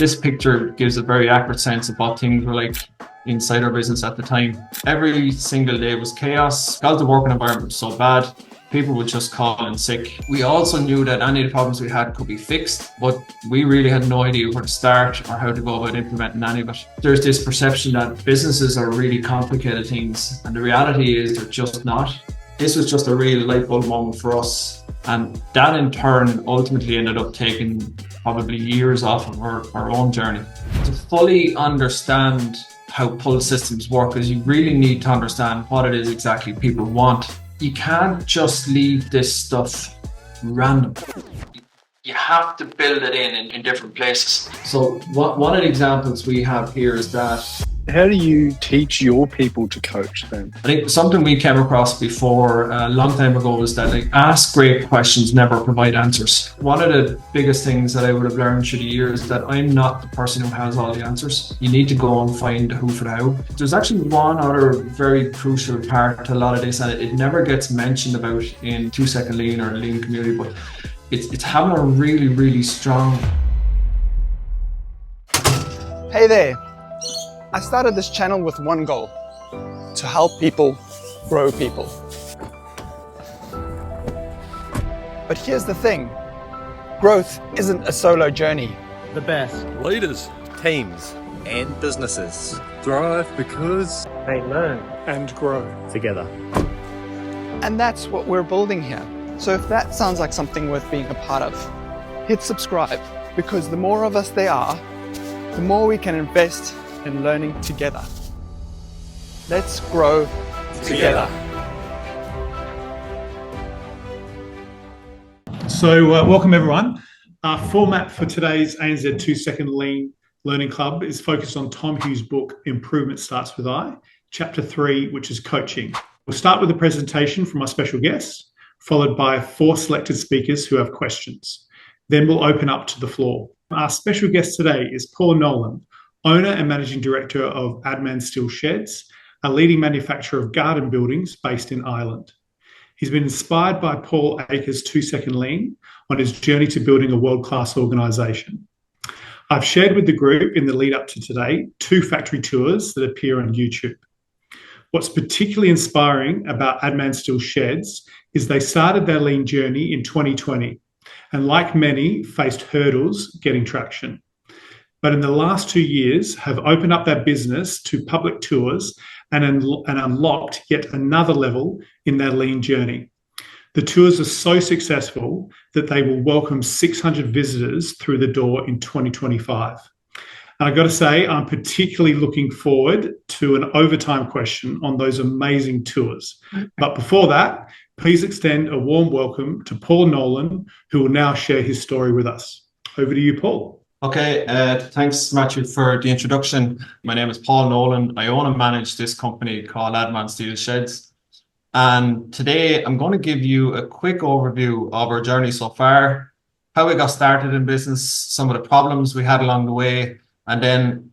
This picture gives a very accurate sense of what things were like inside our business at the time. Every single day was chaos because the working environment was so bad. People would just call in sick. We also knew that any of the problems we had could be fixed, but we really had no idea where to start or how to go about implementing any of it. There's this perception that businesses are really complicated things, and the reality is they're just not. This was just a real light bulb moment for us, and that in turn ultimately ended up taking probably years off of our own journey. To fully understand how pull systems work is you really need to understand what it is exactly people want. You can't just leave this stuff random. You have to build it in different places. So one of the examples we have here is that. How do you teach your people to coach then? I think something we came across before a long time ago was that ask great questions, never provide answers. One of the biggest things that I would have learned through the years is that I'm not the person who has all the answers. You need to go and find the who for the how. There's actually one other very crucial part to a lot of this, and it never gets mentioned about in 2-second lean or lean community, but it's having a really, really strong. Hey there. I started this channel with one goal: to help people grow people. But here's the thing, growth isn't a solo journey. The best leaders, teams, and businesses thrive because they learn And grow together. And that's what we're building here. So if that sounds like something worth being a part of, hit subscribe, because the more of us there are, the more we can invest in learning together. Let's grow together. So welcome everyone. Our format for today's ANZ 2-Second Lean Learning Club is focused on Tom Hughes' book, Improvement Starts With I, Chapter 3, which is coaching. We'll start with a presentation from our special guests, followed by 4 selected speakers who have questions. Then we'll open up to the floor. Our special guest today is Paul Nolan, owner and managing director of Adman Steel Sheds, a leading manufacturer of garden buildings based in Ireland. He's been inspired by Paul Akers' 2-Second Lean on his journey to building a world-class organisation. I've shared with the group in the lead up to today 2 factory tours that appear on YouTube. What's particularly inspiring about Adman Steel Sheds is they started their lean journey in 2020 and, like many, faced hurdles getting traction. But in the last 2 years have opened up their business to public tours and unlocked yet another level in their lean journey. The tours are so successful that they will welcome 600 visitors through the door in 2025. And I've got to say, I'm particularly looking forward to an overtime question on those amazing tours. But before that, please extend a warm welcome to Paul Nolan, who will now share his story with us. Over to you, Paul. Okay, thanks Matthew for the introduction. My name is Paul Nolan. I own and manage this company called Adman Steel Sheds. And today I'm going to give you a quick overview of our journey so far, how we got started in business, some of the problems we had along the way, and then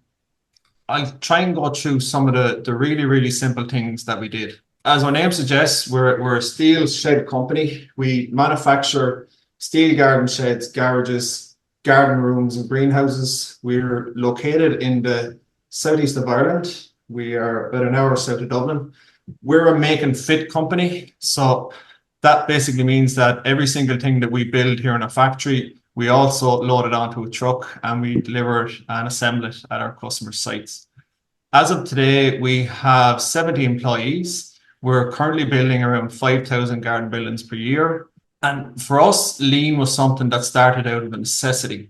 I'll try and go through some of the really, really simple things that we did. As our name suggests, we're a steel shed company. We manufacture steel garden sheds, garages, garden rooms and greenhouses. We're located in the southeast of Ireland. We are about an hour south of Dublin. We're a make and fit company. So that basically means that every single thing that we build here in a factory, we also load it onto a truck and we deliver it and assemble it at our customer sites. As of today, we have 70 employees. We're currently building around 5,000 garden buildings per year. And for us, lean was something that started out of a necessity.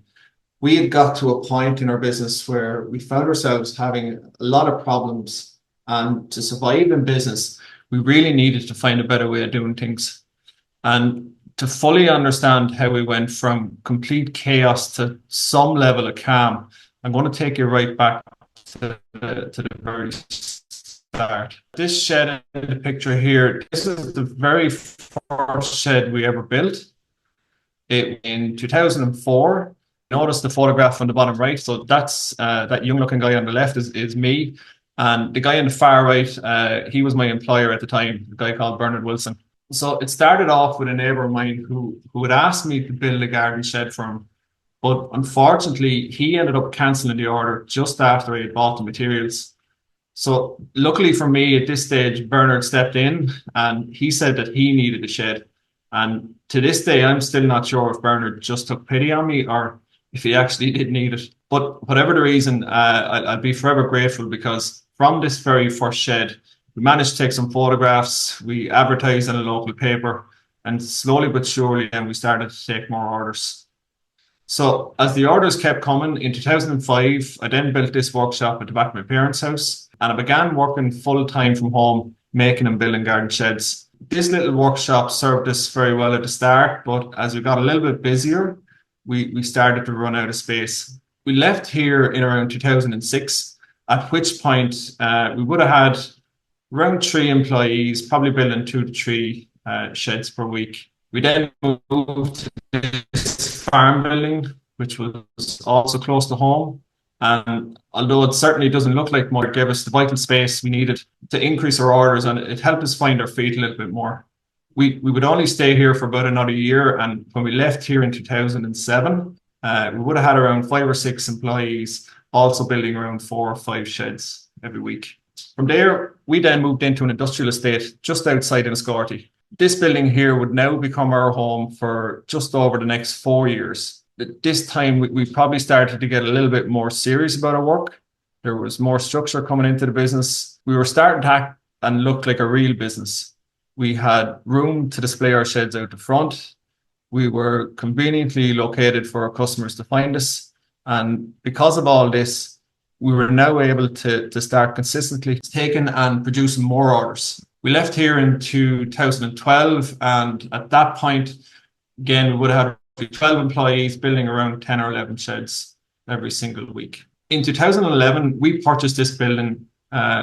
We had got to a point in our business where we found ourselves having a lot of problems. And to survive in business, we really needed to find a better way of doing things. And to fully understand how we went from complete chaos to some level of calm, I'm going to take you right back to the very start. This shed in the picture here, this is the very first shed we ever built. In 2004. Notice the photograph on the bottom right. So that's that young looking guy on the left is me. And the guy on the far right, he was my employer at the time, a guy called Bernard Wilson. So it started off with a neighbour of mine who had asked me to build a garden shed for him. But unfortunately, he ended up cancelling the order just after I had bought the materials. So luckily for me at this stage, Bernard stepped in and he said that he needed a shed. And to this day, I'm still not sure if Bernard just took pity on me or if he actually did need it. But whatever the reason, I'll be forever grateful, because from this very first shed, we managed to take some photographs, we advertised in a local paper, and slowly but surely then we started to take more orders. So as the orders kept coming, in 2005, I then built this workshop at the back of my parents' house, and I began working full-time from home, making and building garden sheds. This little workshop served us very well at the start, but as we got a little bit busier, we started to run out of space. We left here in around 2006, at which point we would have had around 3 employees, probably building 2 to 3 sheds per week. We then moved to this farm building, which was also close to home. And although it certainly doesn't look like much, it gave us the vital space we needed to increase our orders, and it helped us find our feet a little bit more. We would only stay here for about another year, and when we left here in 2007, we would have had around 5 or 6 employees, also building around 4 or 5 sheds every week. From there, we then moved into an industrial estate just outside Enniscorthy. This building here would now become our home for just over the next 4 years. At this time, we probably started to get a little bit more serious about our work. There was more structure coming into the business. We were starting to act and look like a real business. We had room to display our sheds out the front. We were conveniently located for our customers to find us. And because of all this, we were now able to start consistently taking and producing more orders. We left here in 2012, and at that point, again, we would have had 12 employees building around 10 or 11 sheds every single week. In 2011, we purchased this building,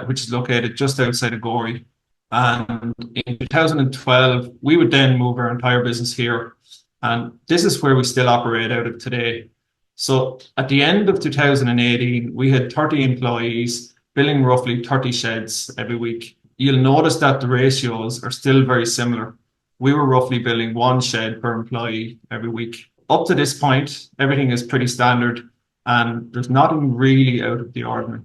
which is located just outside of Garry. And in 2012, we would then move our entire business here. And this is where we still operate out of today. So at the end of 2018, we had 30 employees building roughly 30 sheds every week. You'll notice that the ratios are still very similar. We were roughly building 1 shed per employee every week. Up to this point, everything is pretty standard and there's nothing really out of the ordinary.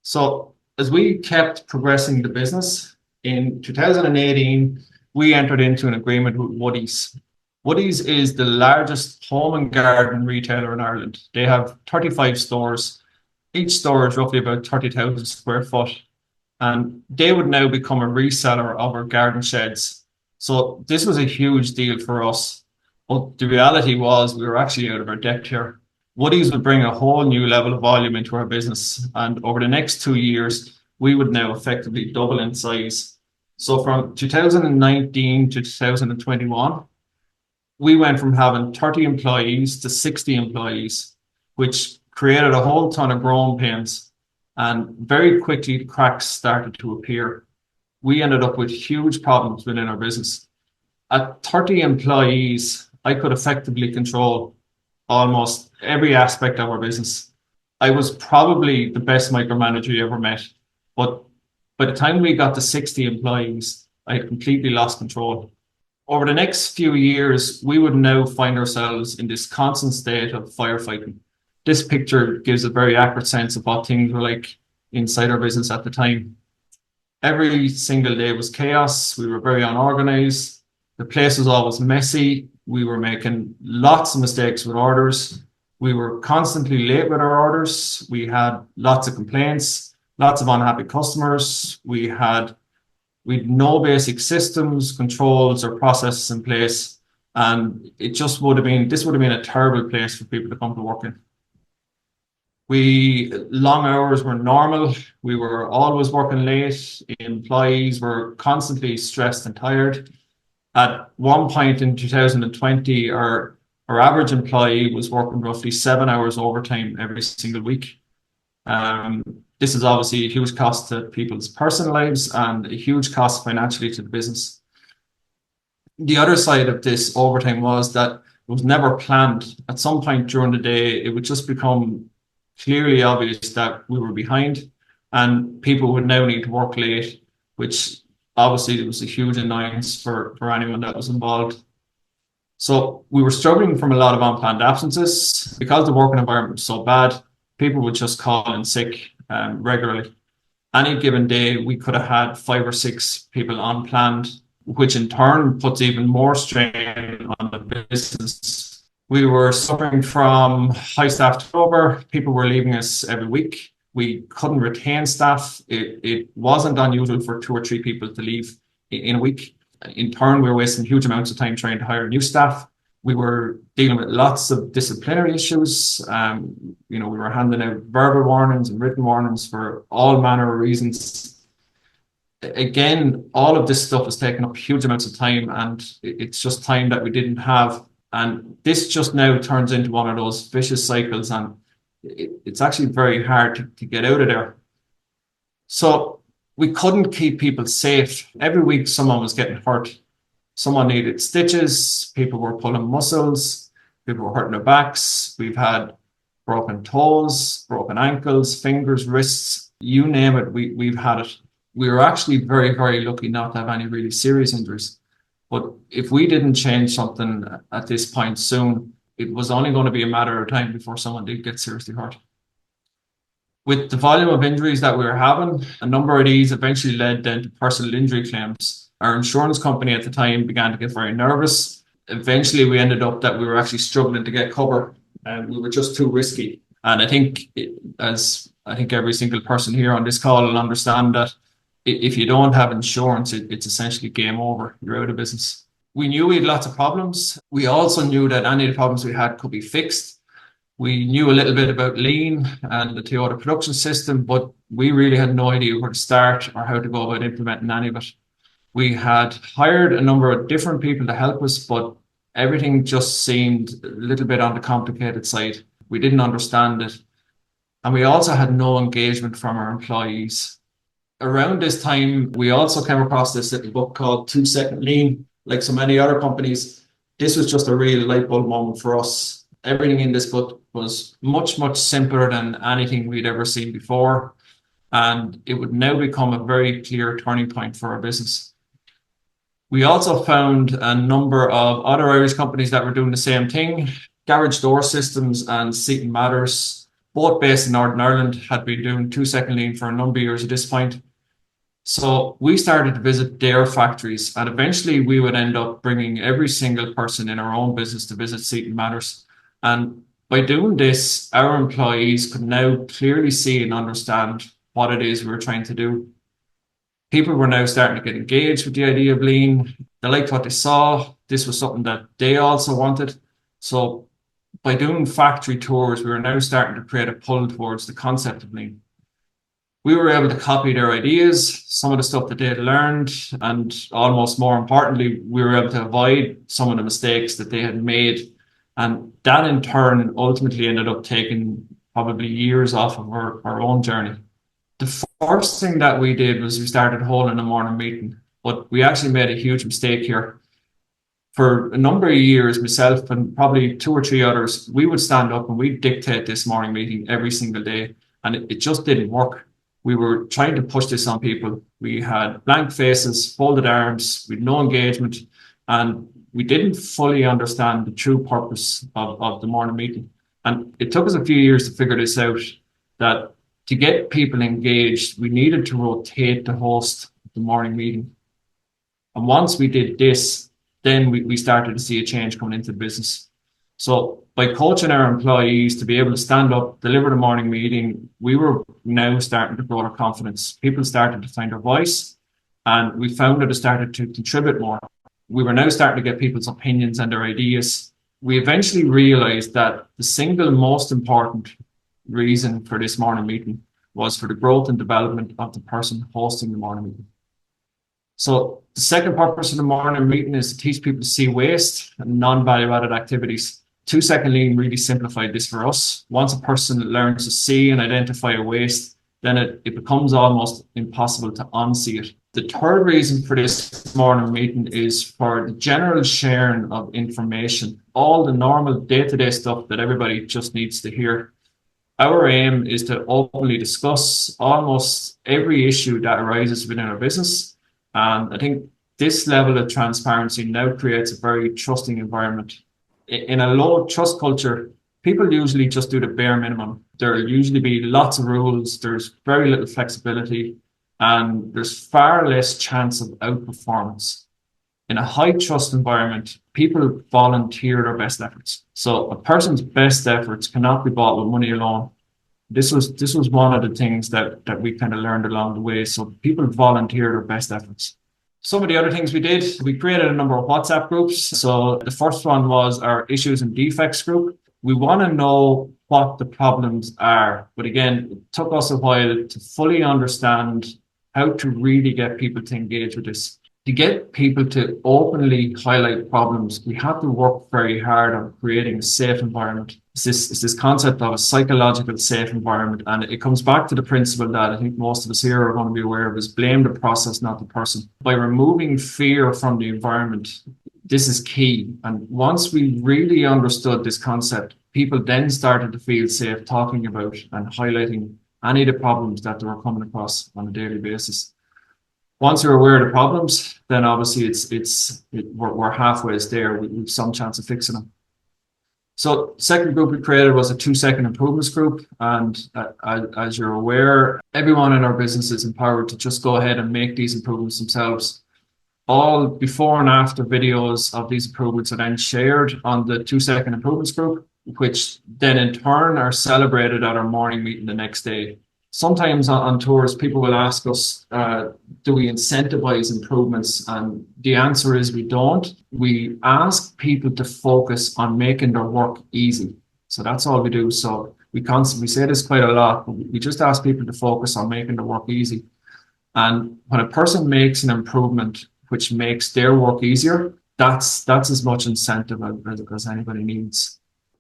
So as we kept progressing the business, in 2018, we entered into an agreement with Woodies. Woodies is the largest home and garden retailer in Ireland. They have 35 stores. Each store is roughly about 30,000 square foot. And they would now become a reseller of our garden sheds. So this was a huge deal for us. But the reality was we were actually out of our depth here. Woodies would bring a whole new level of volume into our business. And over the next 2 years, we would now effectively double in size. So from 2019 to 2021, we went from having 30 employees to 60 employees, which created a whole ton of growing pains. And very quickly, the cracks started to appear. We ended up with huge problems within our business. At 30 employees, I could effectively control almost every aspect of our business. I was probably the best micromanager you ever met. But by the time we got to 60 employees, I had completely lost control. Over the next few years, we would now find ourselves in this constant state of firefighting. This picture gives a very accurate sense of what things were like inside our business at the time. Every single day was chaos. We were very unorganized. The place was always messy. We were making lots of mistakes with orders. We were constantly late with our orders. We had lots of complaints. Lots of unhappy customers. We had no basic systems, controls, or processes in place. And this would have been a terrible place for people to come to work in. Long hours were normal. We were always working late. Employees were constantly stressed and tired. At one point in 2020, our average employee was working roughly 7 hours overtime every single week. This is obviously a huge cost to people's personal lives and a huge cost financially to the business. The other side of this overtime was that it was never planned. At some point during the day, it would just become clearly obvious that we were behind and people would now need to work late, which obviously was a huge annoyance for anyone that was involved. So we were struggling from a lot of unplanned absences. Because the working environment was so bad, people would just call in sick regularly. Any given day, we could have had 5 or 6 people unplanned, which in turn puts even more strain on the business. We were suffering from high staff turnover. People were leaving us every week. We couldn't retain staff. It wasn't unusual for 2 or 3 people to leave in a week. In turn, we were wasting huge amounts of time trying to hire new staff. We were dealing with lots of disciplinary issues. We were handing out verbal warnings and written warnings for all manner of reasons. Again, all of this stuff is taking up huge amounts of time, and it's just time that we didn't have. And this just now turns into one of those vicious cycles, and it's actually very hard to get out of there. So we couldn't keep people safe. Every week, someone was getting hurt. Someone needed stitches. People were pulling muscles. People were hurting their backs. We've had broken toes, broken ankles, fingers, wrists, you name it. We've had it. We were actually very, very lucky not to have any really serious injuries. But if we didn't change something at this point soon, it was only going to be a matter of time before someone did get seriously hurt. With the volume of injuries that we were having, a number of these eventually led then to personal injury claims. Our insurance company at the time began to get very nervous. Eventually, we ended up that we were actually struggling to get cover, and we were just too risky. And I think, as I think every single person here on this call will understand, that if you don't have insurance, it's essentially game over. You're out of business. We knew we had lots of problems. We also knew that any of the problems we had could be fixed. We knew a little bit about Lean and the Toyota production system, but we really had no idea where to start or how to go about implementing any of it. We had hired a number of different people to help us, but everything just seemed a little bit on the complicated side. We didn't understand it. And we also had no engagement from our employees. Around this time, we also came across this little book called 2-Second Lean. Like so many other companies, this was just a real light bulb moment for us. Everything in this book was much, much simpler than anything we'd ever seen before. And it would now become a very clear turning point for our business. We also found a number of other Irish companies that were doing the same thing. Garage Door Systems and Seaton Matters, both based in Northern Ireland, had been doing 2-Second Lean for a number of years at this point. So we started to visit their factories, and eventually we would end up bringing every single person in our own business to visit Seaton Matters. And by doing this, our employees could now clearly see and understand what it is we were trying to do. People were now starting to get engaged with the idea of Lean. They liked what they saw. This was something that they also wanted. So by doing factory tours, we were now starting to create a pull towards the concept of Lean. We were able to copy their ideas, some of the stuff that they had learned, and almost more importantly, we were able to avoid some of the mistakes that they had made. And that in turn ultimately ended up taking probably years off of our own journey. The first thing that we did was we started holding a morning meeting, but we actually made a huge mistake here. For a number of years, myself and probably 2 or 3 others, we would stand up and we'd dictate this morning meeting every single day, and it just didn't work. We were trying to push this on people. We had blank faces, folded arms, with no engagement, and we didn't fully understand the true purpose of the morning meeting. And it took us a few years to figure this out, that to get people engaged, we needed to rotate the host of the morning meeting. And once we did this, then we started to see a change coming into the business. So by coaching our employees to be able to stand up, deliver the morning meeting, we were now starting to grow our confidence. People started to find their voice, and we found that it started to contribute more. We were now starting to get people's opinions and their ideas. We eventually realized that the single most important reason for this morning meeting was for the growth and development of the person hosting the morning meeting. So the second purpose of the morning meeting is to teach people to see waste and non-value added activities. 2-Second Lean really simplified this for us. Once a person learns to see and identify a waste, then it becomes almost impossible to unsee it. The third reason for this morning meeting is for the general sharing of information, all the normal day-to-day stuff that everybody just needs to hear. Our aim is to openly discuss almost every issue that arises within our business. And I think This level of transparency now creates a very trusting environment. In a low trust culture, people usually just do the bare minimum. There'll usually be lots of rules, there's very little flexibility, and there's far less chance of outperformance. In a high trust environment, people volunteer their best efforts. So a person's best efforts cannot be bought with money alone. This was one of the things that we kind of learned along the way. So people volunteer their best efforts. Some of the other things we did, we created a number of WhatsApp groups. So the first one was our issues and defects group. We want to know what the problems are. But again, it took us a while to fully understand how to really get people to engage with this. To get people to openly highlight problems, we have to work very hard on creating a safe environment. It's this concept of a psychological safe environment. And it comes back to the principle that I think most of us here are going to be aware of, is blame the process, not the person. By removing fear from the environment, this is key. And once we really understood this concept, people then started to feel safe talking about and highlighting any of the problems that they were coming across on a daily basis. Once you're aware of the problems, then obviously we're halfway there. We've some chance of fixing them. So second group we created was a 2-second improvements group. And as you're aware, everyone in our business is empowered to just go ahead and make these improvements themselves. All before and after videos of these improvements are then shared on the 2-second improvements group, which then in turn are celebrated at our morning meeting the next day. Sometimes on tours, people will ask us, do we incentivize improvements? And the answer is we don't. We ask people to focus on making their work easy. So that's all we do. So we constantly say this quite a lot, but we just ask people to focus on making their work easy. And when a person makes an improvement which makes their work easier, that's as much incentive as anybody needs.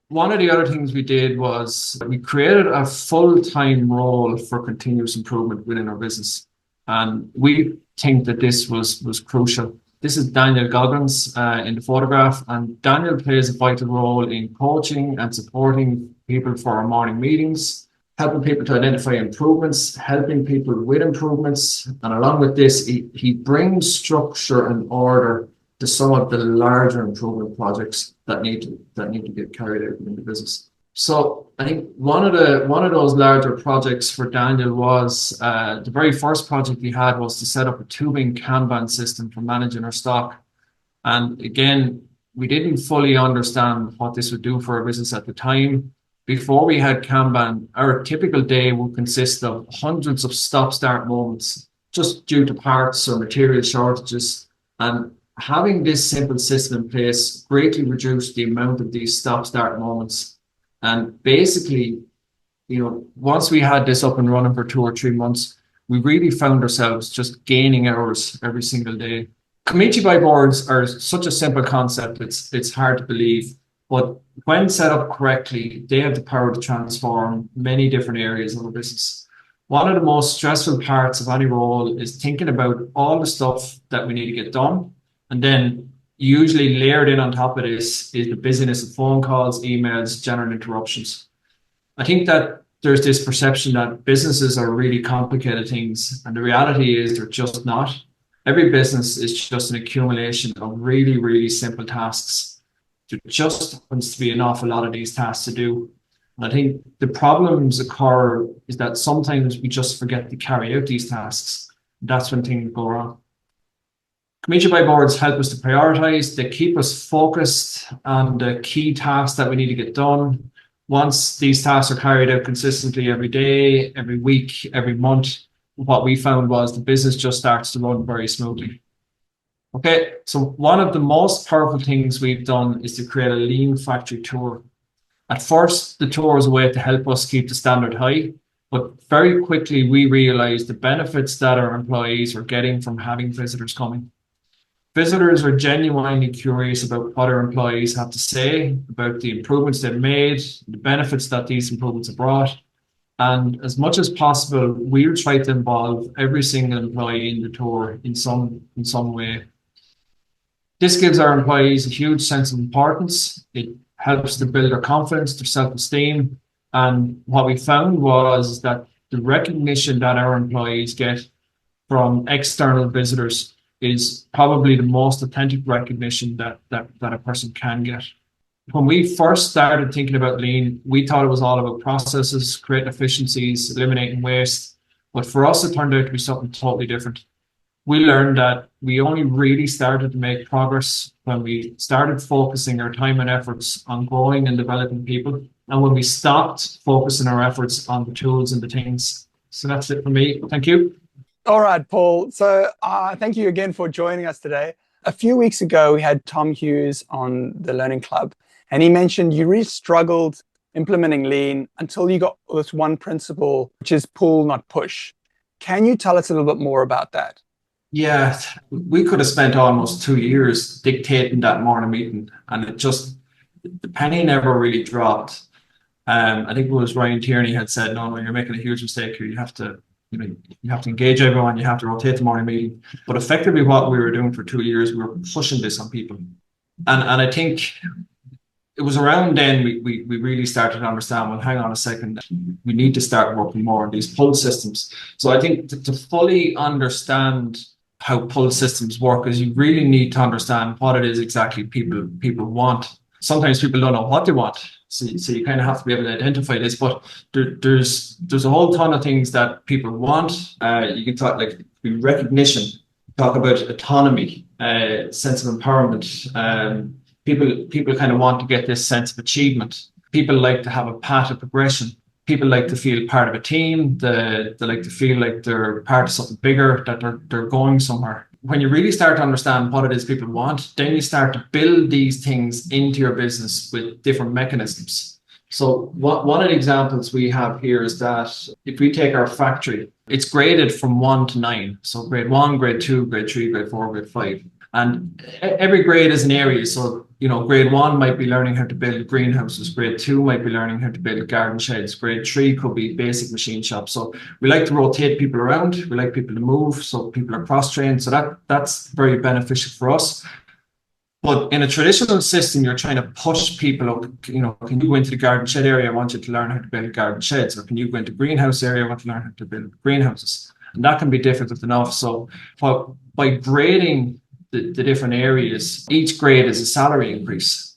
One of the other things we did was we created a full-time role for continuous improvement within our business. And we think that this was crucial. This is Daniel Goggins in the photograph, and Daniel plays a vital role in coaching and supporting people for our morning meetings, helping people to identify improvements, helping people with improvements. And along with this, he brings structure and order to some of the larger improvement projects that need to get carried out in the business. So I think one of those larger projects for Daniel was the very first project he had was to set up a tubing Kanban system for managing our stock. And again, we didn't fully understand what this would do for our business at the time. Before we had Kanban, our typical day would consist of hundreds of stop-start moments just due to parts or material shortages. And having this simple system in place greatly reduced the amount of these stop-start moments. And basically, once we had this up and running for 2 or 3 months, we really found ourselves just gaining hours every single day. Community by boards are such a simple concept, it's hard to believe. But when set up correctly, they have the power to transform many different areas of a business. One of the most stressful parts of any role is thinking about all the stuff that we need to get done. And then usually layered in on top of this is the busyness of phone calls, emails, general interruptions. I think that there's this perception that businesses are really complicated things, and the reality is they're just not. Every business is just an accumulation of really, really simple tasks. There just happens to be an awful lot of these tasks to do. And I think the problems occur is that sometimes we just forget to carry out these tasks. That's when things go wrong. Community by boards help us to prioritize. They keep us focused on the key tasks that we need to get done. Once these tasks are carried out consistently every day, every week, every month, what we found was the business just starts to run very smoothly. Okay, so one of the most powerful things we've done is to create a lean factory tour. At first, the tour was a way to help us keep the standard high, but very quickly we realized the benefits that our employees were getting from having visitors coming. Visitors are genuinely curious about what our employees have to say, about the improvements they've made, the benefits that these improvements have brought. And as much as possible, we'll try to involve every single employee in the tour in some way. This gives our employees a huge sense of importance. It helps to build their confidence, their self-esteem. And what we found was that the recognition that our employees get from external visitors is probably the most authentic recognition that a person can get. When we first started thinking about lean, we thought it was all about processes, creating efficiencies, eliminating waste. But for us, it turned out to be something totally different. We learned that we only really started to make progress when we started focusing our time and efforts on growing and developing people, and when we stopped focusing our efforts on the tools and the things. So that's it for me. Thank you. All right, Paul. So thank you again for joining us today. A few weeks ago, we had Tom Hughes on the Learning Club, and he mentioned you really struggled implementing lean until you got this one principle, which is pull, not push. Can you tell us a little bit more about that? Yeah, we could have spent almost 2 years dictating that morning meeting, and the penny never really dropped. I think it was Ryan Tierney had said, no, you're making a huge mistake here. You have to engage everyone. You have to rotate the morning meeting. But effectively what we were doing for 2 years, we were pushing this on people. And I think it was around then we really started to understand, well, hang on a second, we need to start working more on these pull systems. So I think to fully understand how pull systems work is you really need to understand what it is exactly people want. Sometimes people don't know what they want. So you kind of have to be able to identify this, but there's a whole ton of things that people want. You can talk like recognition, talk about autonomy, sense of empowerment. People kind of want to get this sense of achievement. People like to have a path of progression. People like to feel part of a team. They like to feel like they're part of something bigger, that they're going somewhere. When you really start to understand what it is people want, then you start to build these things into your business with different mechanisms. So one of the examples we have here is that if we take our factory, it's graded from 1 to 9. So grade 1, grade 2, grade 3, grade 4, grade 5. And every grade is an area. So, grade 1 might be learning how to build greenhouses. Grade 2 might be learning how to build garden sheds. Grade 3 could be basic machine shops. So we like to rotate people around. We like people to move. So people are cross-trained. So that's very beneficial for us. But in a traditional system, you're trying to push people up. Can you go into the garden shed area? I want you to learn how to build garden sheds. Or can you go into greenhouse area? I want to learn how to build greenhouses. And that can be difficult enough. So by grading the different areas, each grade is a salary increase.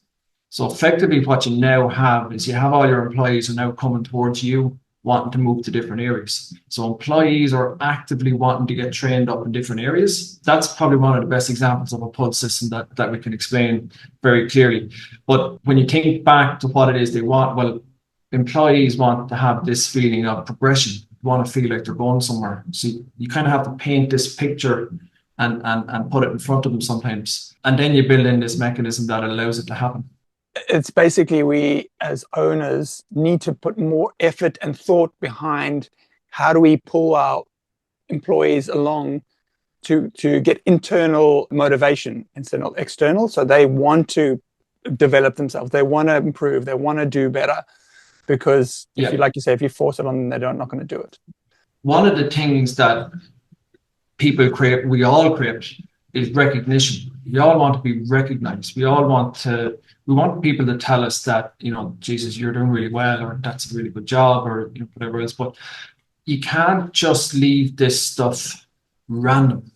So effectively what you now have is you have all your employees are now coming towards you wanting to move to different areas. So employees are actively wanting to get trained up in different areas. That's probably one of the best examples of a pull system that we can explain very clearly. But when you think back to what it is they want, well, employees want to have this feeling of progression, want to feel like they're going somewhere. So you kind of have to paint this picture and put it in front of them sometimes. And then you build in this mechanism that allows it to happen. It's basically we as owners need to put more effort and thought behind how do we pull our employees along to get internal motivation instead of external. So they want to develop themselves. They want to improve. They want to do better. Because if you, like you say, if you force it on them, they're not going to do it. One of the things that people crave, we all crave, is recognition. We all want to be recognized. We want people to tell us that, Jesus, you're doing really well, or that's a really good job, or whatever else. But you can't just leave this stuff random.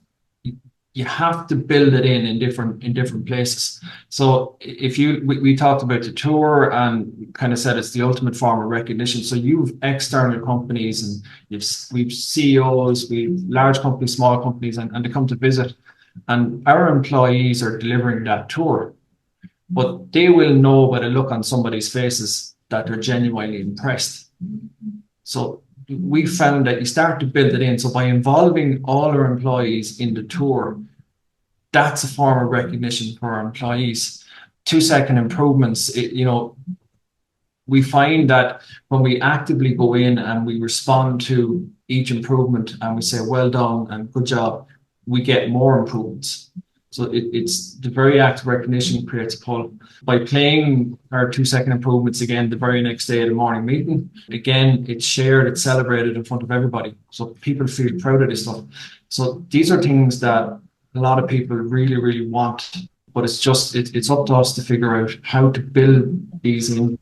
You have to build it in different places. So if we talked about the tour and kind of said it's the ultimate form of recognition. So you've external companies and we've CEOs, we've large companies, small companies, and they come to visit. And our employees are delivering that tour, but they will know by the look on somebody's faces that they're genuinely impressed. So we found that you start to build it in. So by involving all our employees in the tour, that's a form of recognition for our employees. 2-second improvements, we find that when we actively go in and we respond to each improvement and we say, well done and good job, we get more improvements. So it's the very act of recognition creates a pull. By playing our 2-second improvements again the very next day at a morning meeting, again, it's shared, it's celebrated in front of everybody. So people feel proud of this stuff. So these are things that a lot of people really, really want, but it's up to us to figure out how to build these into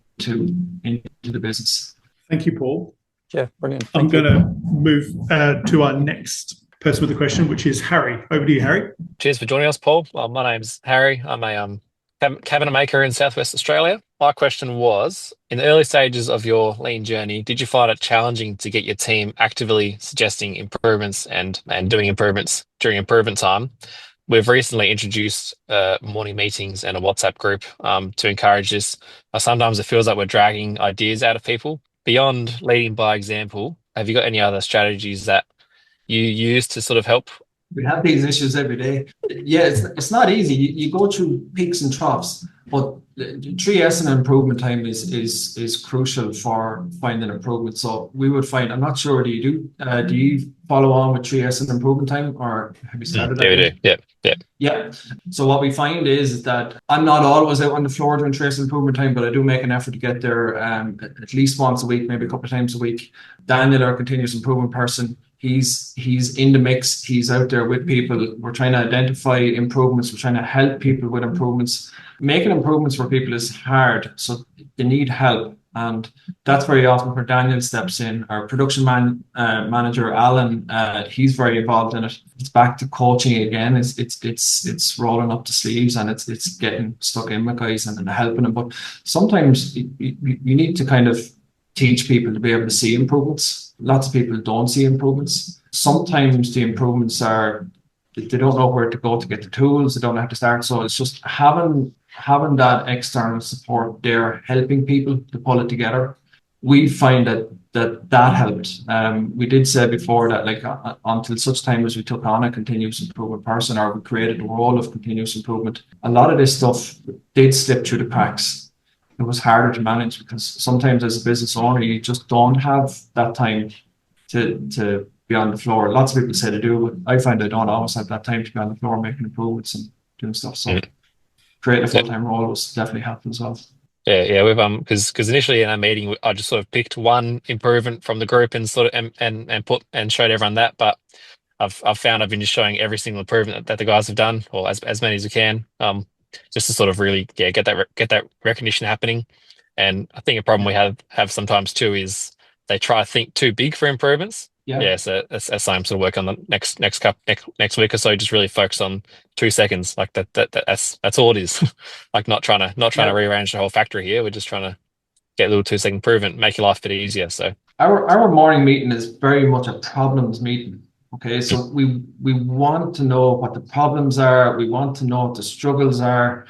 the business. Thank you, Paul. Yeah, brilliant. I'm going to move to our next person with the question, which is Harry. Over to you, Harry. Cheers for joining us, Paul. My name's Harry. I'm a cabinet maker in Southwest Australia. My question was, in the early stages of your lean journey, did you find it challenging to get your team actively suggesting improvements and doing improvements during improvement time? We've recently introduced morning meetings and a WhatsApp group to encourage this. Sometimes it feels like we're dragging ideas out of people. Beyond leading by example, have you got any other strategies that you use to sort of help? We have these issues every day. Yeah, it's not easy. You go through peaks and troughs, but 3S and improvement time is crucial for finding improvement. So we would find, I'm not sure, do you follow on with 3S and improvement time, or have you started that? Yeah, we do. Yeah. So what we find is that I'm not always out on the floor during 3S improvement time, but I do make an effort to get there at least once a week, maybe a couple of times a week. Daniel, our continuous improvement person, he's in the mix. He's out there with people. We're trying to identify improvements. We're trying to help people with improvements. Making improvements for people is hard, so they need help. And that's very often where Daniel steps in. Our production manager, Alan, he's very involved in it. It's back to coaching again. It's rolling up the sleeves, and it's getting stuck in with guys and helping them. But sometimes you need to kind of teach people to be able to see improvements. Lots of people don't see improvements. Sometimes the improvements are, they don't know where to go to get the tools. They don't know how to start. So it's just having that external support there, helping people to pull it together. We find that helped. We did say before that, like, until such time as we took on a continuous improvement person, or we created a role of continuous improvement, a lot of this stuff did slip through the cracks. It was harder to manage because sometimes as a business owner, you just don't have that time to be on the floor. Lots of people say they do, but I find I don't always have that time to be on the floor making improvements and doing stuff. So creating a full-time role was definitely helpful as well. Yeah, we've because initially in our meeting, I just sort of picked one improvement from the group and sort of and showed everyone that. But I've found I've been just showing every single improvement that the guys have done, or as many as we can, just to sort of really get that recognition happening. And I think a problem we have sometimes too is they try to think too big for improvements. Yeah, so that's something to work on the next week or so. Just really focus on 2 seconds, like that's all it is. Like not trying to rearrange the whole factory here. We're just trying to get a little 2-second improvement, make your life a bit easier. So our morning meeting is very much a problems meeting. Okay, so we want to know what the problems are. We want to know what the struggles are.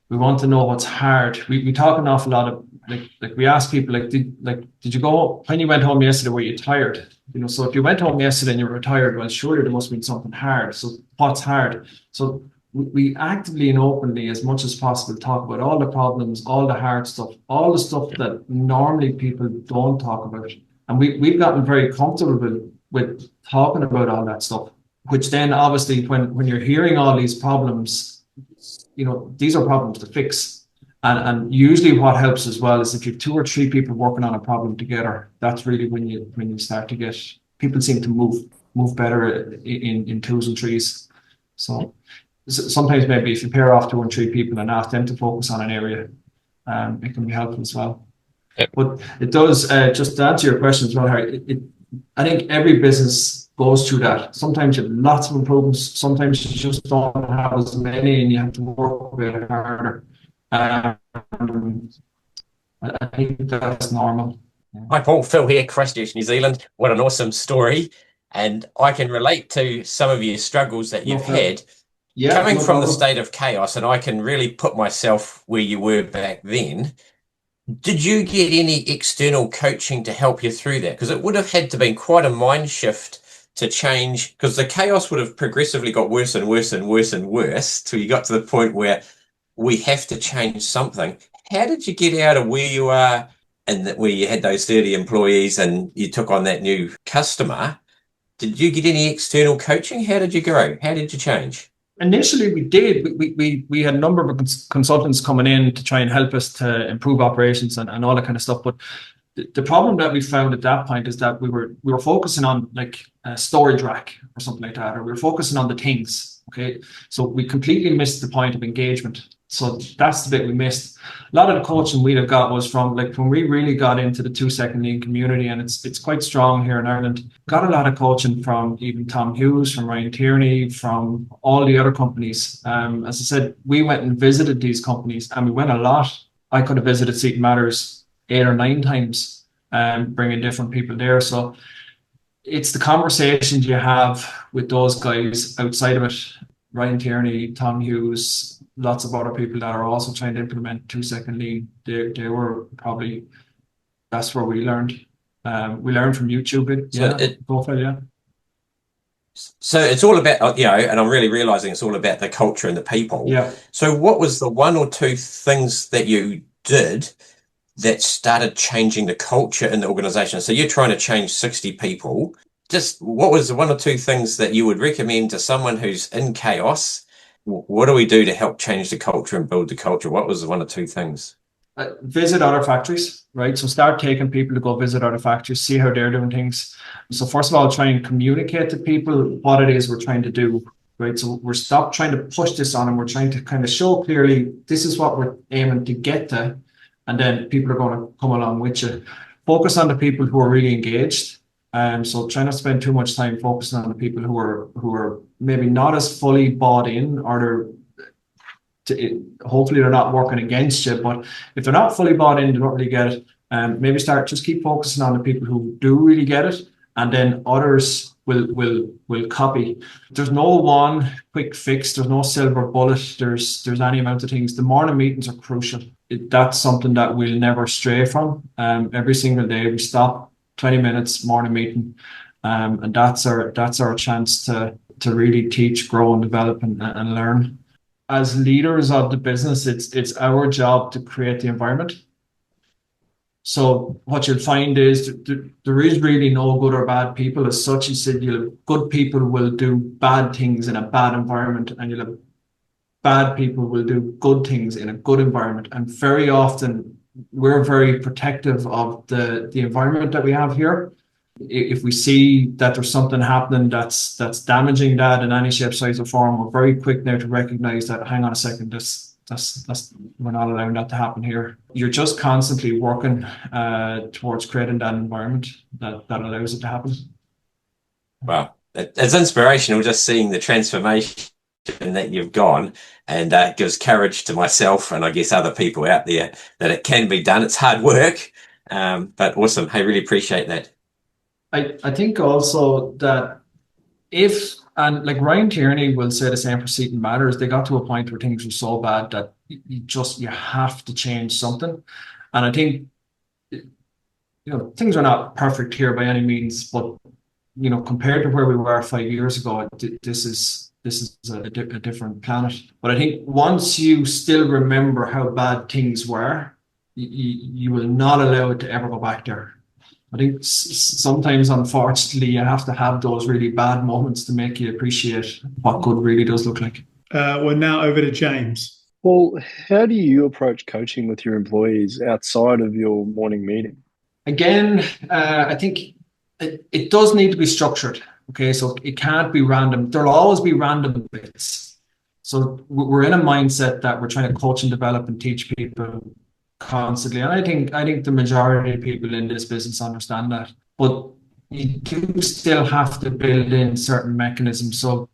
We want to know what's hard. We talk an awful lot of like we ask people did you go when you went home yesterday? Were you tired? So if you went home yesterday and you were tired, well, surely there must have been something hard. So what's hard? So we actively and openly, as much as possible, talk about all the problems, all the hard stuff, all the stuff that normally people don't talk about. And we've gotten very comfortable with talking about all that stuff, which then obviously when you're hearing all these problems, these are problems to fix. And usually what helps as well is if you've 2 or 3 people working on a problem together, that's really when you start to get, people seem to move better in 2s and 3s. So sometimes maybe if you pair off 2 and 3 people and ask them to focus on an area, it can be helpful as well. Yep. But it does, just to answer your question as well, Harry, I think every business goes through that. Sometimes you have lots of improvements. Sometimes you just don't have as many and you have to work a bit harder. I think that's normal. Hi Paul, Phil here, Christchurch, New Zealand. What an awesome story. And I can relate to some of your struggles that you've had. Yeah, coming from the state of chaos, and I can really put myself where you were back then. Did you get any external coaching to help you through that? Because it would have had to been quite a mind shift to change, because the chaos would have progressively got worse and worse and worse and worse till you got to the point where we have to change something. How did you get out of where you are and where you had those 30 employees and you took on that new customer? Did you get any external coaching? How did you grow? How did you change? Initially, we did. We had a number of consultants coming in to try and help us to improve operations and all that kind of stuff. But the problem that we found at that point is that we were focusing on like a storage rack or something like that, or we were focusing on the things. Okay, so we completely missed the point of engagement. So that's the bit we missed. A lot of the coaching we'd have got was from like when we really got into the 2-second lean community, and it's quite strong here in Ireland. Got a lot of coaching from even Tom Hughes, from Ryan Tierney, from all the other companies. As I said, we went and visited these companies, and we went a lot. I could have visited Seaton Matters 8 or 9 times, bringing different people there. So it's the conversations you have with those guys outside of it. Ryan Tierney, Tom Hughes, lots of other people that are also trying to implement 2-second lean. They were probably, that's where we learned. We learned from YouTube. So it's all about, and I'm really realizing it's all about the culture and the people. Yeah. So what was the 1 or 2 things that you did that started changing the culture in the organization? So you're trying to change 60 people. Just what was the 1 or 2 things that you would recommend to someone who's in chaos? What do we do to help change the culture and build the culture? What was the 1 or 2 things? Visit other factories, right? So start taking people to go visit other factories, see how they're doing things. So first of all, try and communicate to people what it is we're trying to do, right? So we're stop trying to push this on them. We're trying to kind of show clearly this is what we're aiming to get to, and then people are going to come along with you. Focus on the people who are really engaged. So try not to spend too much time focusing on the people who are maybe not as fully bought in, or hopefully they're not working against you. But if they're not fully bought in, they don't really get it. Maybe just keep focusing on the people who do really get it, and then others will copy. There's no one quick fix. There's no silver bullet. There's any amount of things. The morning meetings are crucial. That's something that we'll never stray from. Every single day we stop. 20 minutes morning meeting, and that's our chance to really teach, grow, and develop and learn. As leaders of the business, it's our job to create the environment. So what you'll find is there is really no good or bad people as such. You said good people will do bad things in a bad environment, and you'll have bad people will do good things in a good environment. And very often we're very protective of the environment that we have here. If we see that there's something happening that's damaging that in any shape, size, or form, we're very quick now to recognize that, hang on a second, that's we're not allowing that to happen here. You're just constantly working towards creating that environment that allows it to happen. Wow, it's inspirational just seeing the transformation that you've gone, and it gives courage to myself and I guess other people out there that it can be done. It's hard work, but awesome. I really appreciate that. I think also that and like Ryan Tierney will say the same for Seaton Matters, they got to a point where things were so bad that you have to change something. And I think things are not perfect here by any means, but compared to where we were 5 years ago, this is a different planet. But I think once you still remember how bad things were, you will not allow it to ever go back there. I think sometimes, unfortunately, you have to have those really bad moments to make you appreciate what good really does look like. We're now over to James. Well, how do you approach coaching with your employees outside of your morning meeting? Again, I think it does need to be structured. Okay, so it can't be random. There'll always be random bits. So we're in a mindset that we're trying to coach and develop and teach people constantly. And I think the majority of people in this business understand that. But you do still have to build in certain mechanisms. So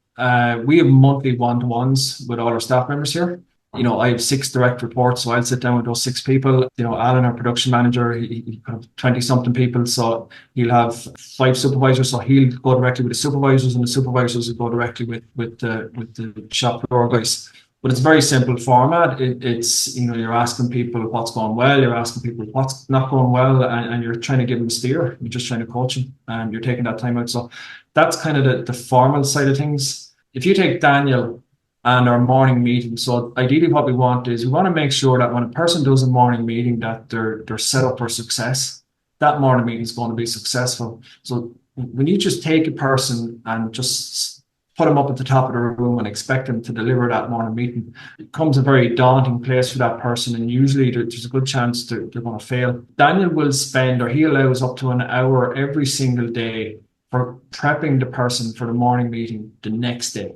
we have monthly one-to-ones with all our staff members here. I have 6 direct reports, so I'll sit down with those 6 people. Alan, our production manager, he have 20-something people, so he'll have 5 supervisors. So he'll go directly with the supervisors, and the supervisors will go directly with the shop floor guys. But it's a very simple format. It's you're asking people what's going well, you're asking people what's not going well, and you're trying to give them a steer. You're just trying to coach them, and you're taking that time out. So that's kind of the formal side of things. If you take Daniel and our morning meeting. So ideally what we want is we want to make sure that when a person does a morning meeting that they're set up for success. That morning meeting is going to be successful. So when you just take a person and just put them up at the top of the room and expect them to deliver that morning meeting, it becomes a very daunting place for that person, and usually there's a good chance they're going to fail. Daniel will spend, or he allows up to an hour every single day for prepping the person for the morning meeting the next day.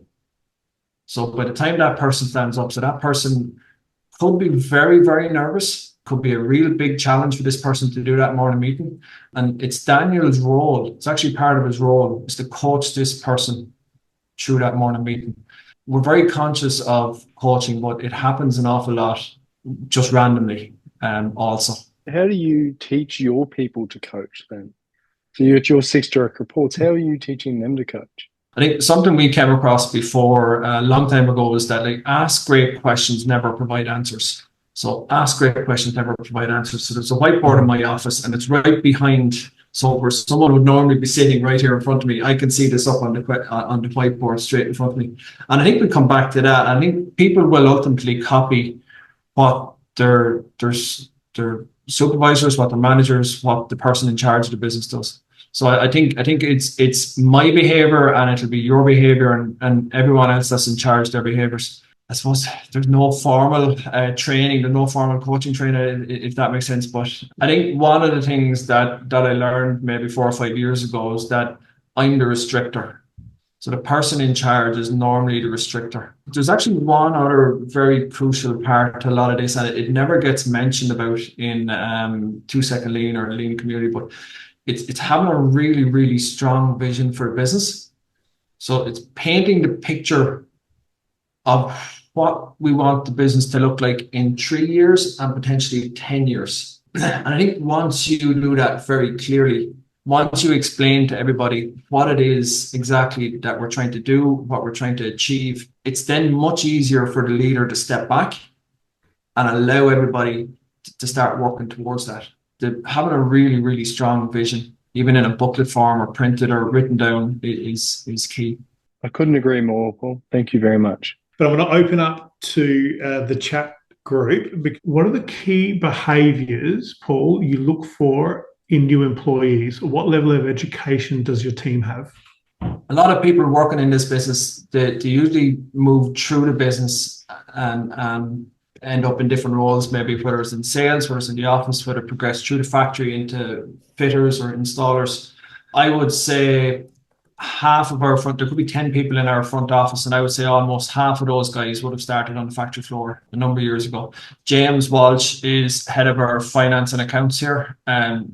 So by the time that person stands up, so that person could be very, very nervous, could be a real big challenge for this person to do that morning meeting. And it's Daniel's role, it's actually part of his role, is to coach this person through that morning meeting. We're very conscious of coaching, but it happens an awful lot just randomly also. How do you teach your people to coach then? So you're at your 6 direct reports, how are you teaching them to coach? I think something we came across before a long time ago is that, like, ask great questions, never provide answers. So ask great questions, never provide answers. So there's a whiteboard in my office and it's right behind. So where someone would normally be sitting right here in front of me, I can see this up on the whiteboard straight in front of me. And I think we come back to that. I think people will ultimately copy what their supervisors, what their managers, what the person in charge of the business does. So I think it's my behavior and it'll be your behavior and everyone else that's in charge their behaviors. I suppose there's no formal training, there's no formal coaching training, if that makes sense. But I think one of the things that I learned maybe 4 or 5 years ago is that I'm the restrictor. So the person in charge is normally the restrictor. There's actually one other very crucial part to a lot of this, and it never gets mentioned about in 2-second lean or lean community, but it's having a really, really strong vision for a business. So it's painting the picture of what we want the business to look like in 3 years and potentially 10 years. And I think once you do that very clearly, once you explain to everybody what it is exactly that we're trying to do, what we're trying to achieve, it's then much easier for the leader to step back and allow everybody to start working towards that. Having a really, really strong vision, even in a booklet form or printed or written down, is key. I couldn't agree more, Paul. Thank you very much. But I want to open up to the chat group. What are the key behaviours, Paul, you look for in new employees? What level of education does your team have? A lot of people working in this business, they usually move through the business and end up in different roles, maybe whether it's in sales, whether it's in the office, whether progress through the factory into fitters or installers. I would say half of our there could be 10 people in our front office, and I would say almost half of those guys would have started on the factory floor a number of years ago. James Walsh is head of our finance and accounts here.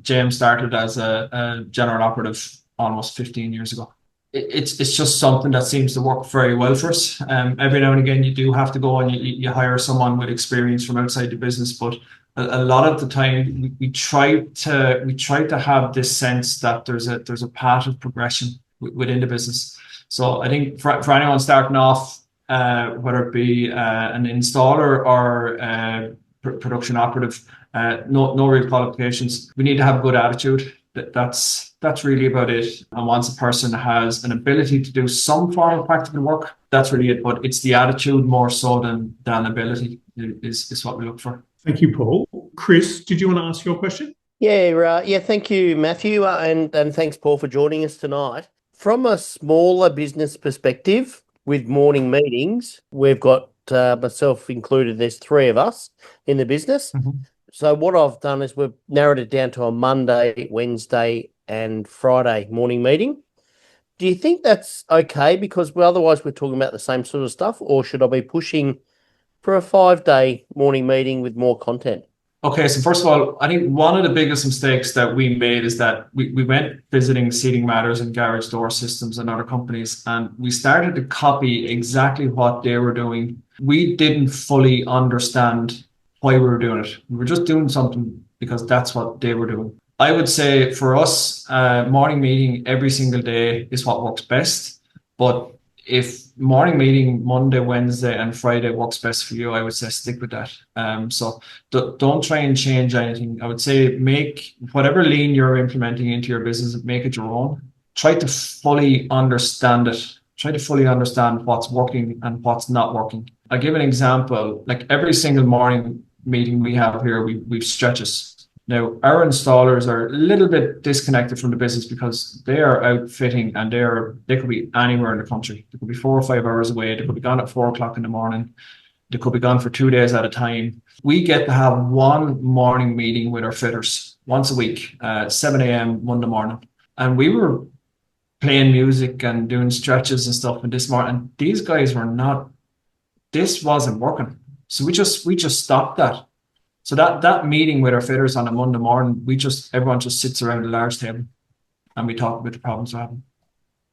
James started as a general operative almost 15 years ago. It's just something that seems to work very well for us. Every now and again, you do have to go and you hire someone with experience from outside the business, but a lot of the time we try to have this sense that there's a path of progression within the business. So I think for anyone starting off, whether it be an installer or production operative, no real qualifications. We need to have a good attitude. That's really about it. And once a person has an ability to do some form of practical work, that's really it. But it's the attitude more so than ability is what we look for. Thank you, Paul. Chris, did you want to ask your question? Yeah. Thank you, Matthew, and thanks, Paul, for joining us tonight. From a smaller business perspective, with morning meetings, we've got myself included. There's 3 of us in the business. Mm-hmm. So what I've done is we've narrowed it down to a Monday, Wednesday, and Friday morning meeting. Do you think that's okay? Because otherwise we're talking about the same sort of stuff, or should I be pushing for a 5-day morning meeting with more content? Okay, so first of all, I think one of the biggest mistakes that we made is that we went visiting Seating Matters and Garage Door Systems and other companies, and we started to copy exactly what they were doing. We didn't fully understand why we were doing it. We were just doing something because that's what they were doing. I would say for us, morning meeting every single day is what works best. But if morning meeting Monday, Wednesday, and Friday works best for you, I would say stick with that. So don't try and change anything. I would say make whatever lean you're implementing into your business, make it your own. Try to fully understand it. Try to fully understand what's working and what's not working. I'll give an example. Like every single morning meeting we have here, we've stretches. Now, our installers are a little bit disconnected from the business because they are out fitting and they could be anywhere in the country. They could be 4 or 5 hours away. They could be gone at 4 o'clock in the morning. They could be gone for 2 days at a time. We get to have one morning meeting with our fitters once a week, 7 a.m. Monday morning. And we were playing music and doing stretches and stuff. And this morning, and these guys were not, this wasn't working. So we just stopped that. So that meeting with our fitters on a Monday morning, everyone just sits around a large table and we talk about the problems we're having.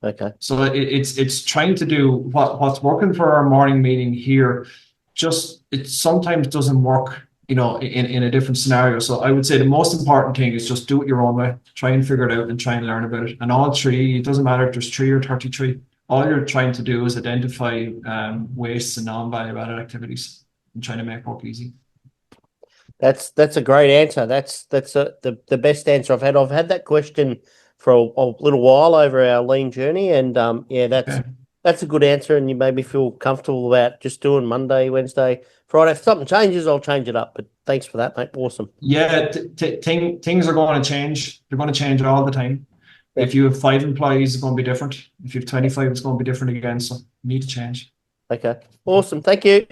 Okay. So it's trying to do what's working for our morning meeting here. Just it sometimes doesn't work, in a different scenario. So I would say the most important thing is just do it your own way. Try and figure it out and try and learn about it. And all three, it doesn't matter if there's 3 or 33. All you're trying to do is identify wastes and non-value added activities and trying to make work easy. That's a great answer. That's the best answer I've had. I've had that question for a little while over our lean journey, and that's a good answer. And you made me feel comfortable about just doing Monday, Wednesday, Friday. If something changes, I'll change it up. But thanks for that, mate. Awesome. Yeah, things are going to change. They're going to change all the time. Yeah. If you have 5 employees, it's going to be different. If you have 25, it's going to be different again. So you need to change. Okay. Awesome. Thank you.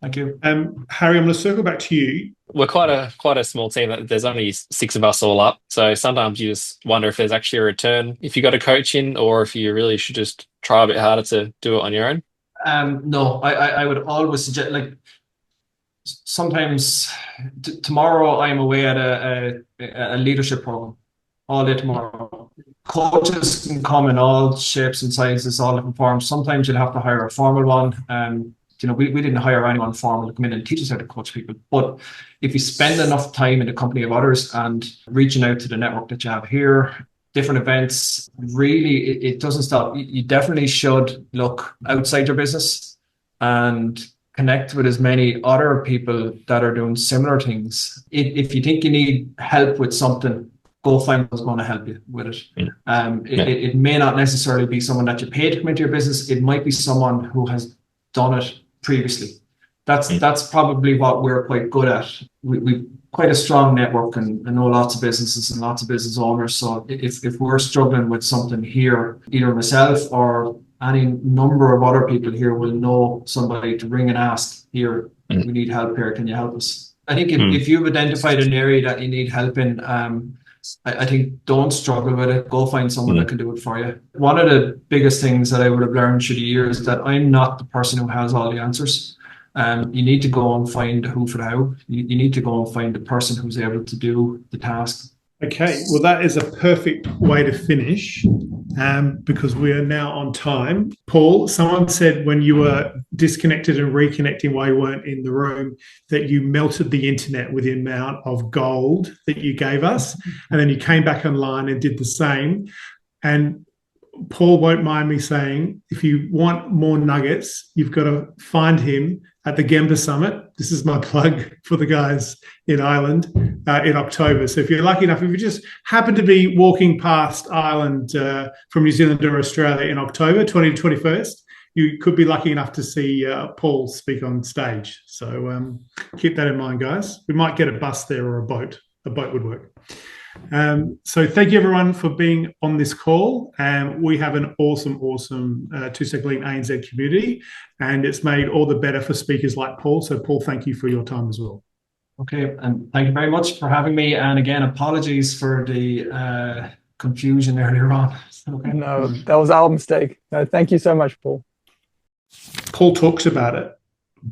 Thank you. Harry, I'm going to circle back to you. We're quite a small team. There's only 6 of us all up. So sometimes you just wonder if there's actually a return if you got a coach in, or if you really should just try a bit harder to do it on your own. No, I would always suggest, like, sometimes tomorrow I'm away at a leadership program all day tomorrow. Coaches can come in all shapes and sizes, all different forms. Sometimes you'll have to hire a formal one. We didn't hire anyone formal to come in and teach us how to coach people. But if you spend enough time in the company of others and reaching out to the network that you have here, different events, really, it doesn't stop. You definitely should look outside your business and connect with as many other people that are doing similar things. If you think you need help with something, go find who's going to help you with it. It may not necessarily be someone that you pay to come into your business. It might be someone who has done it previously. That's probably what we're quite good at. We've quite a strong network and know lots of businesses and lots of business owners. So if we're struggling with something here, either myself or any number of other people here will know somebody to ring and ask, here, we need help here, can you help us? I think if you've identified an area that you need help in, I think don't struggle with it. Go find someone that can do it for you. One of the biggest things that I would have learned through the years is that I'm not the person who has all the answers. You need to go and find the who for the how. You need to go and find the person who's able to do the task. Okay, well, that is a perfect way to finish because we are now on time. Paul, someone said when you were disconnected and reconnecting while you weren't in the room that you melted the internet with the amount of gold that you gave us, and then you came back online and did the same. And Paul won't mind me saying, if you want more nuggets, you've got to find him at the Gemba Summit. This is my plug for the guys in Ireland in October. So if you're lucky enough, if you just happen to be walking past Ireland from New Zealand or Australia in October 20 to 21st, you could be lucky enough to see Paul speak on stage. So keep that in mind, guys. We might get a bus there or a boat. A boat would work. So thank you everyone for being on this call. We have an awesome 2 Second Lean ANZ community, and it's made all the better for speakers like Paul. So Paul, thank you for your time as well. Okay, and thank you very much for having me. And again, apologies for the confusion earlier on. Okay. No, that was our mistake. No, thank you so much, Paul. Paul talks about it,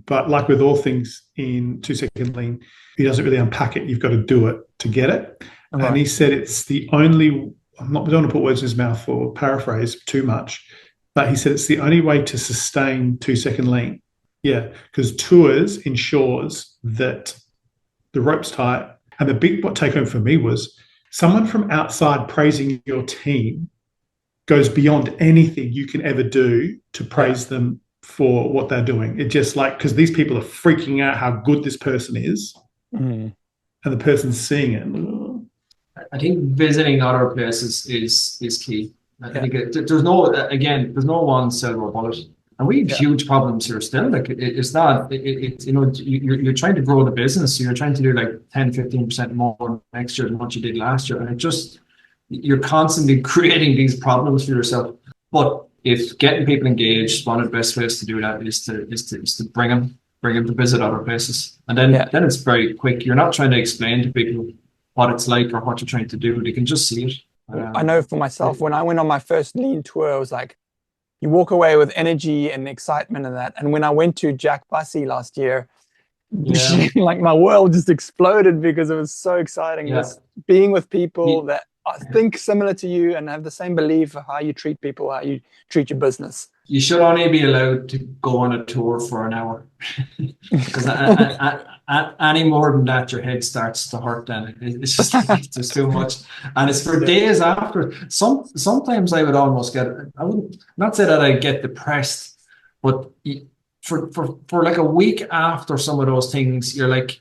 but like with all things in 2 Second Lean, he doesn't really unpack it. You've got to do it to get it. Right. And he said it's the only, I don't want to put words in his mouth or paraphrase too much, but he said it's the only way to sustain 2 Second Lean. Yeah, because tours ensures that the rope's tight. And the big take home for me was someone from outside praising your team goes beyond anything you can ever do to praise them for what they're doing. It just because these people are freaking out how good this person is, and the person's seeing it. I think visiting other places is key. I think there's no one silver bullet, and we have huge problems here still. Like it's not, you're trying to grow the business, so you're trying to do like 10-15% more next year than what you did last year, and you're constantly creating these problems for yourself. But if getting people engaged, one of the best ways to do that is to bring them to visit other places, and then it's very quick. You're not trying to explain to people what it's like or what you're trying to do. They can just see it. I know for myself, when I went on my first lean tour, I was like, you walk away with energy and excitement and that. And when I went to Jack Bussey last year, like my world just exploded because it was so exciting. Just being with people that think similar to you and have the same belief of how you treat people, how you treat your business. You should only be allowed to go on a tour for an hour, because any more than that, your head starts to hurt. Then it's just there's too much, and it's for days after. Sometimes I would almost get. I would not say that I get depressed, but for like a week after some of those things, you're like,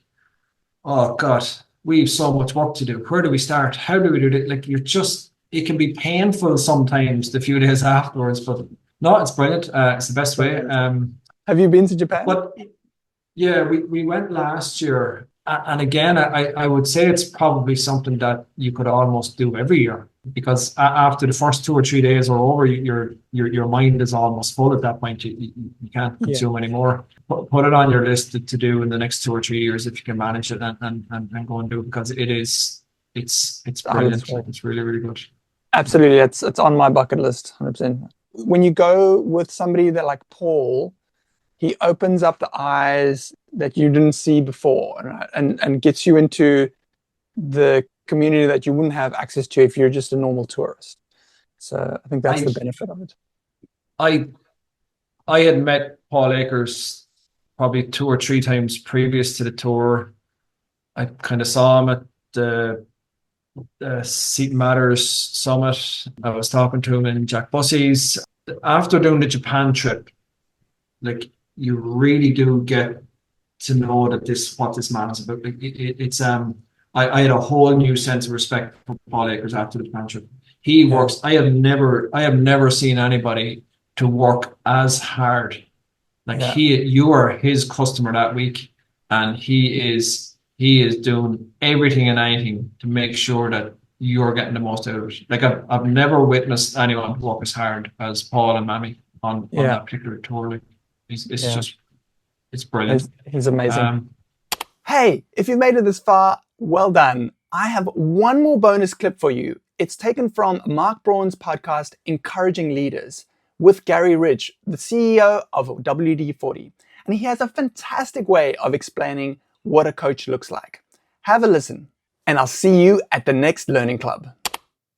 oh God, we have so much work to do. Where do we start? How do we do it? Like it can be painful sometimes the few days afterwards, but. No, it's brilliant. It's the best way. Have you been to Japan? But yeah, we went last year, and again, I would say it's probably something that you could almost do every year, because after the first 2 or 3 days are over, your mind is almost full at that point. You can't consume anymore. Put it on your list to do in the next 2 or 3 years if you can manage it, and go and do it, because it's brilliant. It's really, really good. Absolutely, it's on my bucket list, 100%. When you go with somebody that like Paul, he opens up the eyes that you didn't see before, right? and gets you into the community that you wouldn't have access to if you're just a normal tourist. So I think that's the benefit of it. I had met Paul Akers probably 2 or 3 times previous to the tour. I kind of saw him at the Seaton Matters Summit. I was talking to him in Jack Bussey's. After doing the Japan trip, like, you really do get to know that what this man is about. Like, I had a whole new sense of respect for Paul Akers after the Japan trip. He works. I have never seen anybody to work as hard. Like you are his customer that week, and he is doing everything and anything to make sure that you're getting the most out of it. Like, I've never witnessed anyone work as hard as Paul and Mammy on that particular tour. Like, it's brilliant. He's amazing. Hey, if you've made it this far, well done. I have one more bonus clip for you. It's taken from Mark Braun's podcast, Encouraging Leaders, with Garry Ridge, the CEO of WD-40. And he has a fantastic way of explaining what a coach looks like. Have a listen, and I'll see you at the next Learning Club.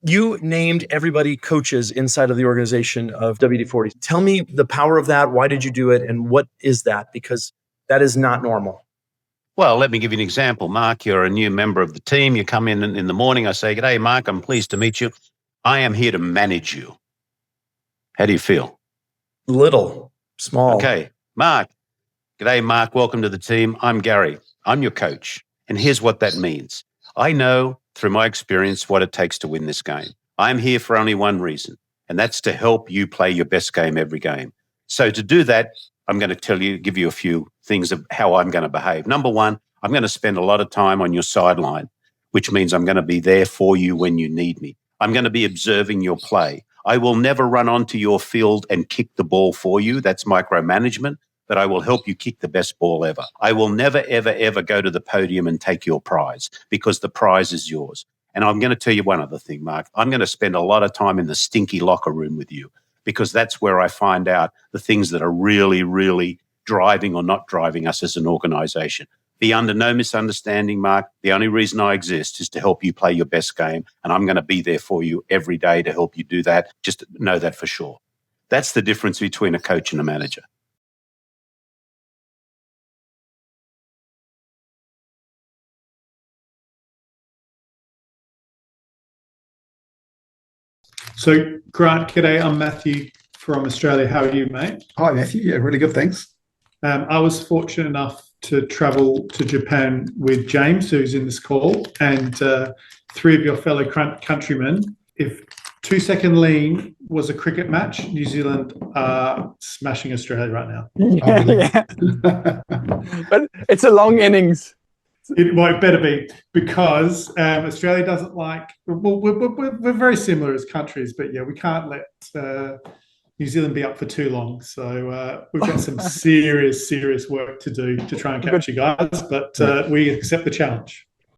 You named everybody coaches inside of the organization of WD-40. Tell me the power of that. Why did you do it? And what is that? Because that is not normal. Well, let me give you an example. Mark, you're a new member of the team. You come in the morning. I say, "G'day, Mark. I'm pleased to meet you. I am here to manage you." How do you feel? Little, small. Okay, Mark. G'day, Mark. Welcome to the team. I'm Garry. I'm your coach. And here's what that means. I know through my experience what it takes to win this game. I'm here for only one reason, and that's to help you play your best game every game. So to do that, I'm going to give you a few things of how I'm going to behave. Number one, I'm going to spend a lot of time on your sideline, which means I'm going to be there for you when you need me. I'm going to be observing your play. I will never run onto your field and kick the ball for you. That's micromanagement. But I will help you kick the best ball ever. I will never, ever, ever go to the podium and take your prize, because the prize is yours. And I'm going to tell you one other thing, Mark. I'm going to spend a lot of time in the stinky locker room with you, because that's where I find out the things that are really, really driving or not driving us as an organization. Be under no misunderstanding, Mark. The only reason I exist is to help you play your best game. And I'm going to be there for you every day to help you do that. Just know that for sure. That's the difference between a coach and a manager. So, Grant, g'day. I'm Matthew from Australia. How are you, mate? Hi, Matthew. Yeah, really good, thanks. I was fortunate enough to travel to Japan with James, who's in this call, and 3 of your fellow countrymen. If 2-second lean was a cricket match, New Zealand are smashing Australia right now. Yeah. But it's a long innings. It better be, because Australia doesn't like. Well, we're very similar as countries, but yeah, we can't let New Zealand be up for too long. So we've got some serious work to do to try and catch you guys. But we accept the challenge.